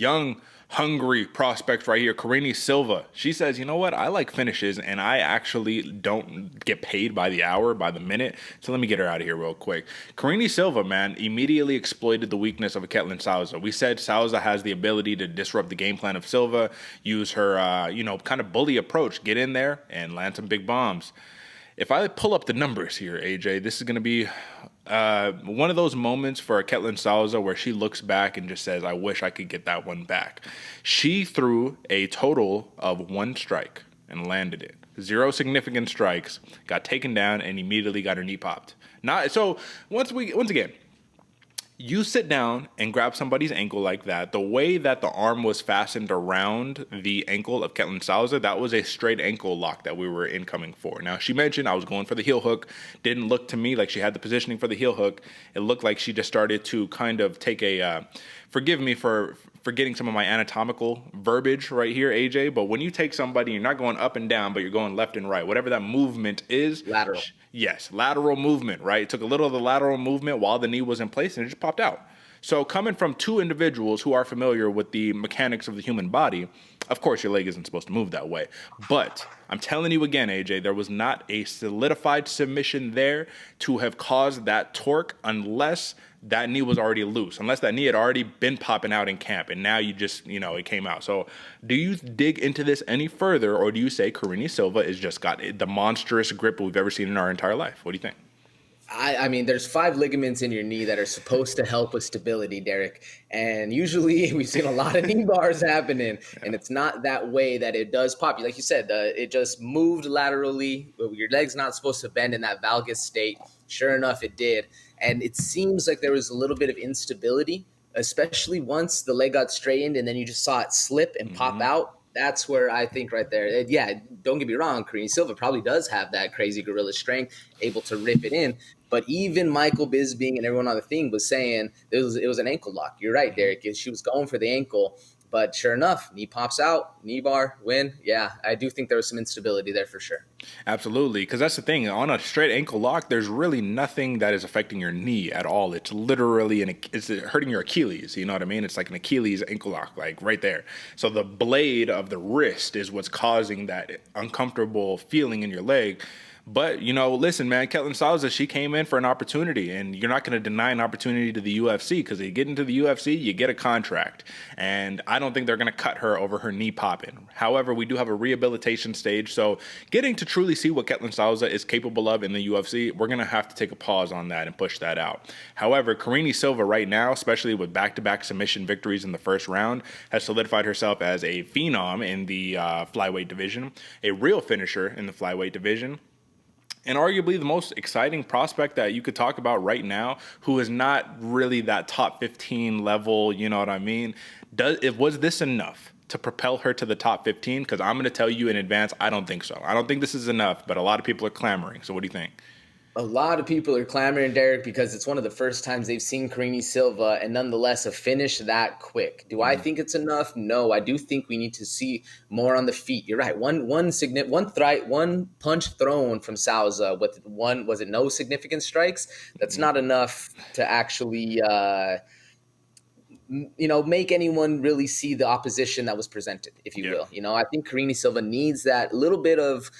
young, hungry prospect right here, Karine Silva. She says, you know what? I like finishes, and I actually don't get paid by the hour, by the minute. So let me get her out of here real quick. Karine Silva, man, immediately exploited the weakness of a Ketlen Souza. We said Souza has the ability to disrupt the game plan of Silva, use her, kind of bully approach, get in there and land some big bombs. If I pull up the numbers here, AJ, this is going to be one of those moments for Ketlen Souza where she looks back and just says, I wish I could get that one back. She threw a total of one strike and landed it. Zero significant strikes, got taken down, and immediately got her knee popped. Once again, you sit down and grab somebody's ankle like that, the way that the arm was fastened around the ankle of Ketlen Souza, that was a straight ankle lock that we were incoming for. Now, she mentioned I was going for the heel hook. Didn't look to me like she had the positioning for the heel hook. It looked like she just started to kind of take forgive me for forgetting some of my anatomical verbiage right here, AJ, but when you take somebody, you're not going up and down, but you're going left and right. Whatever that movement is. Lateral. Yes, lateral movement, right? It took a little of the lateral movement while the knee was in place, and it just popped out. So coming from two individuals who are familiar with the mechanics of the human body, of course your leg isn't supposed to move that way. But I'm telling you again, AJ, there was not a solidified submission there to have caused that torque unless that knee was already loose, unless that knee had already been popping out in camp, and now you just, it came out. So do you dig into this any further, or do you say Karine Silva has just got the monstrous grip we've ever seen in our entire life? What do you think? I mean, there's 5 ligaments in your knee that are supposed to help with stability, Derek. And usually we've seen a lot of knee bars happening, and it's not that way that it does pop. Like you said, it just moved laterally. Your leg's not supposed to bend in that valgus state. Sure enough, it did. And it seems like there was a little bit of instability, especially once the leg got straightened and then you just saw it slip and pop out. That's where I think right there. Don't get me wrong. Karine Silva probably does have that crazy gorilla strength, able to rip it in. But even Michael Bisping and everyone on the thing was saying it was an ankle lock. You're right, Derek. She was going for the ankle. But sure enough, knee pops out, knee bar, win. Yeah, I do think there was some instability there for sure. Absolutely, because that's the thing. On a straight ankle lock, there's really nothing that is affecting your knee at all. It's literally it's hurting your Achilles. You know what I mean? It's like an Achilles ankle lock, like right there. So the blade of the wrist is what's causing that uncomfortable feeling in your leg. But, listen, man, Ketlen Souza, she came in for an opportunity, and you're not going to deny an opportunity to the UFC because you get into the UFC, you get a contract. And I don't think they're going to cut her over her knee popping. However, we do have a rehabilitation stage. So getting to truly see what Ketlen Souza is capable of in the UFC, we're going to have to take a pause on that and push that out. However, Karine Silva right now, especially with back-to-back submission victories in the first round, has solidified herself as a phenom in the flyweight division, a real finisher in the flyweight division. And arguably the most exciting prospect that you could talk about right now, who is not really that top 15 level, you know what I mean? Was this enough to propel her to the top 15? Because I'm going to tell you in advance, I don't think so. I don't think this is enough, but a lot of people are clamoring. So what do you think? A lot of people are clamoring, Derek, because it's one of the first times they've seen Karine Silva, and nonetheless a finish that quick. Do I think it's enough? No, I do think we need to see more on the feet. You're right. One punch thrown from Souza with no significant strikes? That's not enough to actually make anyone really see the opposition that was presented, if you will. I think Karine Silva needs that little bit of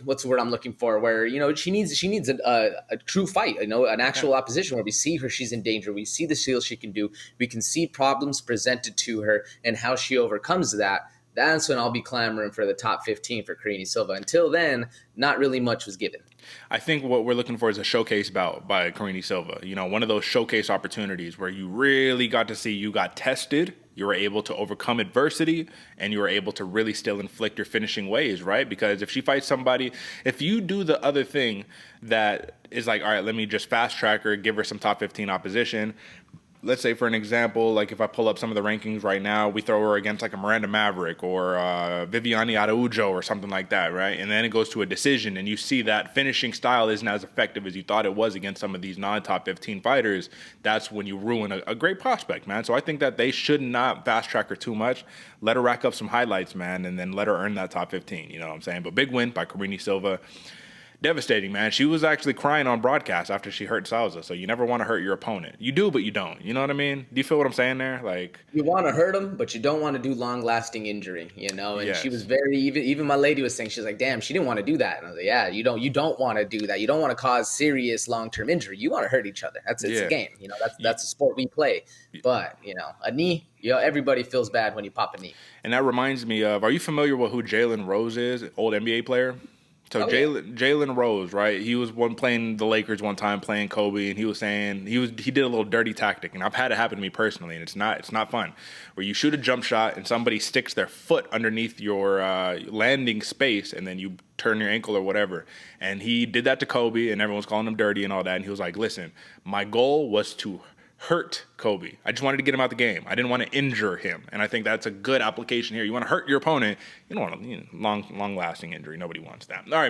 what's the word I'm looking for? Where she needs a true fight, an actual opposition where we see her, she's in danger. We see the skills she can do. We can see problems presented to her and how she overcomes that. That's when I'll be clamoring for the top 15 for Karine Silva. Until then, not really much was given. I think what we're looking for is a showcase bout by Karine Silva. One of those showcase opportunities where you really got to see you got tested, you were able to overcome adversity, and you were able to really still inflict your finishing ways, right? Because if she fights somebody, if you do the other thing that is like, all right, let me just fast track her, give her some top 15 opposition. Let's say, for an example, like if I pull up some of the rankings right now, we throw her against like a Miranda Maverick or Viviane Araujo or something like that, right? And then it goes to a decision, and you see that finishing style isn't as effective as you thought it was against some of these non-top 15 fighters. That's when you ruin a great prospect, man. So I think that they should not fast-track her too much. Let her rack up some highlights, man, and then let her earn that top 15, you know what I'm saying? But big win by Karine Silva. Devastating, man. She was actually crying on broadcast after she hurt Souza. So you never want to hurt your opponent. You do, but you don't. You know what I mean? Do you feel what I'm saying there? Like, you want to hurt them, but you don't want to do long lasting injury, you know? And she was yes. very, even my lady was saying, she's like, damn, she didn't want to do that. And I was like, yeah, you don't want to do that. You don't want to cause serious long-term injury. You want to hurt each other. It's a Yeah. game, you know, that's a sport we play. But, you know, a knee, you know, everybody feels bad when you pop a knee. And that reminds me of, are you familiar with who Jalen Rose is? Old NBA player? So Jalen Rose, right? He was one playing the Lakers one time, playing Kobe, and he was saying he did a little dirty tactic, and I've had it happen to me personally, and it's not fun. Where you shoot a jump shot and somebody sticks their foot underneath your landing space, and then you turn your ankle or whatever. And he did that to Kobe, and everyone's calling him dirty and all that. And he was like, "Listen, my goal was to hurt Kobe. I just wanted to get him out the game. I didn't want to injure him." And I think that's a good application here. You want to hurt your opponent. You don't want a long-lasting injury. Nobody wants that. All right.